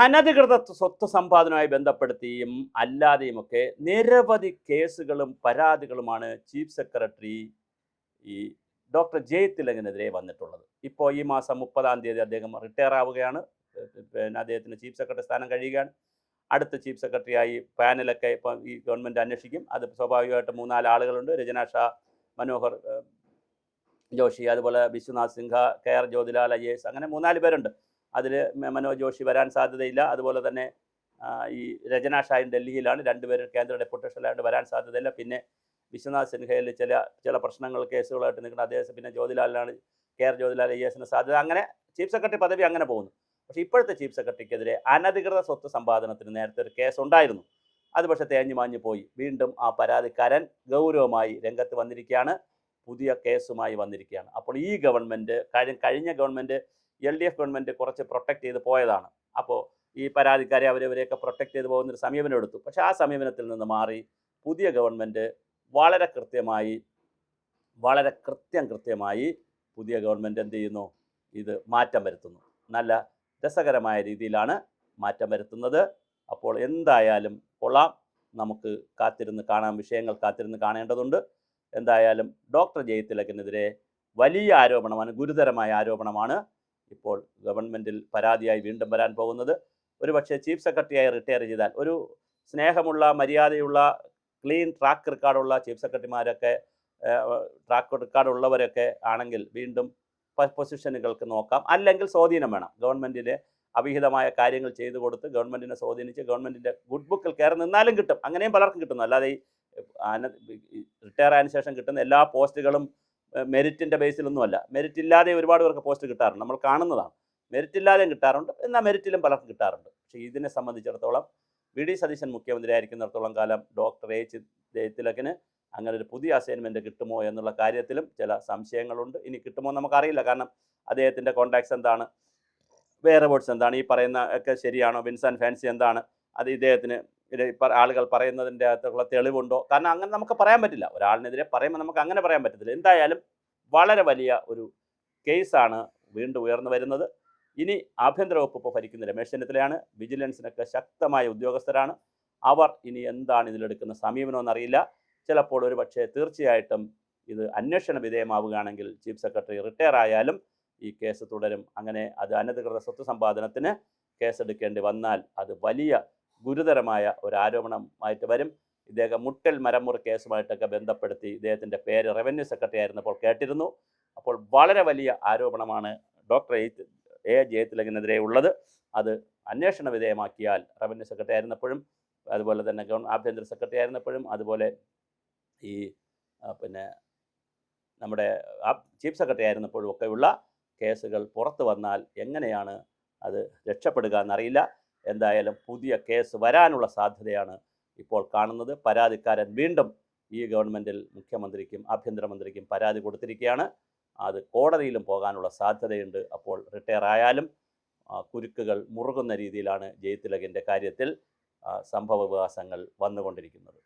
അനധികൃത സ്വത്ത് സമ്പാദനവുമായി ബന്ധപ്പെടുത്തിയും അല്ലാതെയുമൊക്കെ നിരവധി കേസുകളും പരാതികളുമാണ് ചീഫ് സെക്രട്ടറി ഈ ഡോക്ടർ ജയതിലകനെതിരെ വന്നിട്ടുള്ളത്. ഇപ്പോൾ ഈ മാസം 30-ാം തീയതി അദ്ദേഹം റിട്ടയർ ആവുകയാണ്. പിന്നെ അദ്ദേഹത്തിന് ചീഫ് സെക്രട്ടറി സ്ഥാനം കഴിയുകയാണ്. അടുത്ത ചീഫ് സെക്രട്ടറിയായി പാനലൊക്കെ ഇപ്പം ഈ ഗവൺമെൻറ് അന്വേഷിക്കും. അത് സ്വാഭാവികമായിട്ട് 3-4 ആളുകളുണ്ട്. രചന ഷാ, മനോഹർ ജോഷി, അതുപോലെ വിശ്വനാഥ് സിൻഹ, KR ജ്യോതിലാൽ IAS, അങ്ങനെ 3-4 പേരുണ്ട്. അതിൽ മനോജ് ജോഷി വരാൻ സാധ്യതയില്ല. അതുപോലെ തന്നെ ഈ രചന ഷായും ഡൽഹിയിലാണ്. 2 പേരും കേന്ദ്ര ഡെപ്യൂട്ടേഷനിലായിട്ട് വരാൻ സാധ്യതയില്ല. പിന്നെ വിശ്വനാഥ് സിൻഹയിൽ ചില പ്രശ്നങ്ങൾ കേസുകളായിട്ട് നിൽക്കുന്ന അദ്ദേഹം, പിന്നെ ജ്യോതിലാലിനാണ്, KR ജ്യോതിലാൽ IASന് സാധ്യത. അങ്ങനെ ചീഫ് സെക്രട്ടറി പദവി അങ്ങനെ പോകുന്നു. പക്ഷേ ഇപ്പോഴത്തെ ചീഫ് സെക്രട്ടറിക്കെതിരെ അനധികൃത സ്വത്ത് സമ്പാദനത്തിന് നേരത്തെ ഒരു കേസ് ഉണ്ടായിരുന്നു. അത് പക്ഷേ തേഞ്ഞു മാഞ്ഞു പോയി. വീണ്ടും ആ പരാതിക്കാരൻ ഗൗരവമായി രംഗത്ത് വന്നിരിക്കുകയാണ്, പുതിയ കേസുമായി വന്നിരിക്കുകയാണ്. അപ്പോൾ ഈ ഗവൺമെൻറ് കഴിഞ്ഞ ഗവൺമെൻറ് LDF ഗവൺമെൻറ് കുറച്ച് പ്രൊട്ടക്റ്റ് ചെയ്ത് പോയതാണ്. അപ്പോൾ ഈ പരാതിക്കാരെ അവരവരെയൊക്കെ പ്രൊട്ടക്റ്റ് ചെയ്ത് പോകുന്നൊരു സമീപനം എടുത്തു. പക്ഷേ ആ സമീപനത്തിൽ നിന്ന് മാറി പുതിയ ഗവൺമെൻറ് വളരെ കൃത്യമായി പുതിയ ഗവൺമെൻറ് എന്ത് ചെയ്യുന്നു? ഇത് മാറ്റം വരുത്തുന്നു. നല്ല രസകരമായ രീതിയിലാണ് മാറ്റം വരുത്തുന്നത്. അപ്പോൾ എന്തായാലും കൊള്ളാം. നമുക്ക് കാത്തിരുന്ന് കാണാം, വിഷയങ്ങൾ കാത്തിരുന്ന് കാണേണ്ടതുണ്ട്. എന്തായാലും ഡോക്ടർ ജയതിലകനെതിരെ വലിയ ആരോപണമാണ്, ഗുരുതരമായ ആരോപണമാണ് ഇപ്പോൾ ഗവൺമെൻറ്റിൽ പരാതിയായി വീണ്ടും വരാൻ പോകുന്നത്. ഒരുപക്ഷെ ചീഫ് സെക്രട്ടറിയായി റിട്ടയർ ചെയ്താൽ, ഒരു സ്നേഹമുള്ള, മര്യാദയുള്ള, ക്ലീൻ ട്രാക്ക് റെക്കോർഡുള്ള ചീഫ് സെക്രട്ടറിമാരൊക്കെ, ട്രാക്ക് റെക്കോർഡുള്ളവരൊക്കെ ആണെങ്കിൽ വീണ്ടും പൊസിഷനുകൾക്ക് നോക്കാം. അല്ലെങ്കിൽ സ്വാധീനം വേണം. ഗവൺമെൻറ്റിന് അവിഹിതമായ കാര്യങ്ങൾ ചെയ്തു കൊടുത്ത് ഗവൺമെൻറ്റിനെ സ്വാധീനിച്ച് ഗവൺമെൻറ്റിൻ്റെ ഗുഡ് ബുക്കിൽ കയറി നിന്നാലും കിട്ടും. അങ്ങനെയും പലർക്കും കിട്ടുന്നു. അല്ലാതെ ഈ റിട്ടയർ ആയതിനു ശേഷം കിട്ടുന്ന എല്ലാ പോസ്റ്റുകളും മെറിറ്റിൻ്റെ ബേസിലൊന്നുമല്ല. മെറിറ്റ് ഇല്ലാതെ ഒരുപാട് പേർക്ക് പോസ്റ്റ് കിട്ടാറുണ്ട്, നമ്മൾ കാണുന്നതാണ്. മെറിറ്റ് ഇല്ലാതെയും കിട്ടാറുണ്ട്, എന്നാൽ മെറിറ്റിലും പലർക്കും കിട്ടാറുണ്ട്. പക്ഷേ ഇതിനെ സംബന്ധിച്ചിടത്തോളം VD സതീശൻ മുഖ്യമന്ത്രി ആയിരിക്കുന്നിടത്തോളം കാലം ഡോക്ടർ ജയതിലകന് അങ്ങനെ ഒരു പുതിയ അസൈൻമെൻറ്റ് കിട്ടുമോ എന്നുള്ള കാര്യത്തിലും ചില സംശയങ്ങളുണ്ട്. ഇനി കിട്ടുമോ നമുക്കറിയില്ല. കാരണം അദ്ദേഹത്തിൻ്റെ കോൺടാക്ട്സ് എന്താണ്, വേറെ വേർഡ്സ് എന്താണ്, ഈ പറയുന്ന ഒക്കെ ശരിയാണോ, വിൻസൻ ഫാൻസി എന്താണ്, അത് ഇദ്ദേഹത്തിന് ആളുകൾ പറയുന്നതിൻ്റെ അകത്തുള്ള തെളിവുണ്ടോ? കാരണം അങ്ങനെ നമുക്ക് പറയാൻ പറ്റില്ല. ഒരാളിനെതിരെ പറയുമ്പോൾ നമുക്ക് അങ്ങനെ പറയാൻ പറ്റത്തില്ല. എന്തായാലും വളരെ വലിയ ഒരു കേസാണ് വീണ്ടും ഉയർന്നു വരുന്നത്. ഇനി ആഭ്യന്തര വകുപ്പ് ഇപ്പോൾ ഭരിക്കുന്ന രമേശ് ചെന്നിത്തലയാണ്. വിജിലൻസിനൊക്കെ ശക്തമായ ഉദ്യോഗസ്ഥരാണ്. അവർ ഇനി എന്താണ് ഇതിലെടുക്കുന്ന സമീപനമെന്നറിയില്ല. ചിലപ്പോൾ ഒരു പക്ഷേ തീർച്ചയായിട്ടും ഇത് അന്വേഷണ വിധേയമാവുകയാണെങ്കിൽ ചീഫ് സെക്രട്ടറി റിട്ടയർ ആയാലും ഈ കേസ് തുടരും. അങ്ങനെ അത് അനധികൃത സ്വത്ത് സമ്പാദനത്തിന് കേസെടുക്കേണ്ടി വന്നാൽ അത് വലിയ ഗുരുതരമായ ഒരു ആരോപണമായിട്ട് വരും. ഇദ്ദേഹം മുട്ടൽ മരമുറി കേസുമായിട്ടൊക്കെ ബന്ധപ്പെടുത്തി ഇദ്ദേഹത്തിൻ്റെ പേര് റവന്യൂ സെക്രട്ടറി ആയിരുന്നപ്പോൾ കേട്ടിരുന്നു. അപ്പോൾ വളരെ വലിയ ആരോപണമാണ് ഡോക്ടർ ജയതിലകനെതിരെ ഉള്ളത്. അത് അന്വേഷണ വിധേയമാക്കിയാൽ റവന്യൂ സെക്രട്ടറി ആയിരുന്നപ്പോഴും, അതുപോലെ തന്നെ ആഭ്യന്തര സെക്രട്ടറി ആയിരുന്നപ്പോഴും, അതുപോലെ ഈ പിന്നെ നമ്മുടെ ചീഫ് സെക്രട്ടറി ആയിരുന്നപ്പോഴും ഒക്കെയുള്ള കേസുകൾ പുറത്തു വന്നാൽ എങ്ങനെയാണ് അത് രക്ഷപ്പെടുക എന്നറിയില്ല. എന്തായാലും പുതിയ കേസ് വരാനുള്ള സാധ്യതയാണ് ഇപ്പോൾ കാണുന്നത്. പരാതിക്കാരൻ വീണ്ടും ഈ ഗവൺമെൻറ്റിൽ മുഖ്യമന്ത്രിക്കും ആഭ്യന്തരമന്ത്രിക്കും പരാതി കൊടുത്തിരിക്കുകയാണ്. അത് കോടതിയിലും പോകാനുള്ള സാധ്യതയുണ്ട്. അപ്പോൾ റിട്ടയർ ആയാലും കുരുക്കുകൾ മുറുകുന്ന രീതിയിലാണ് ജയതിലകൻ്റെ കാര്യത്തിൽ സംഭവ വികാസങ്ങൾ വന്നുകൊണ്ടിരിക്കുന്നത്.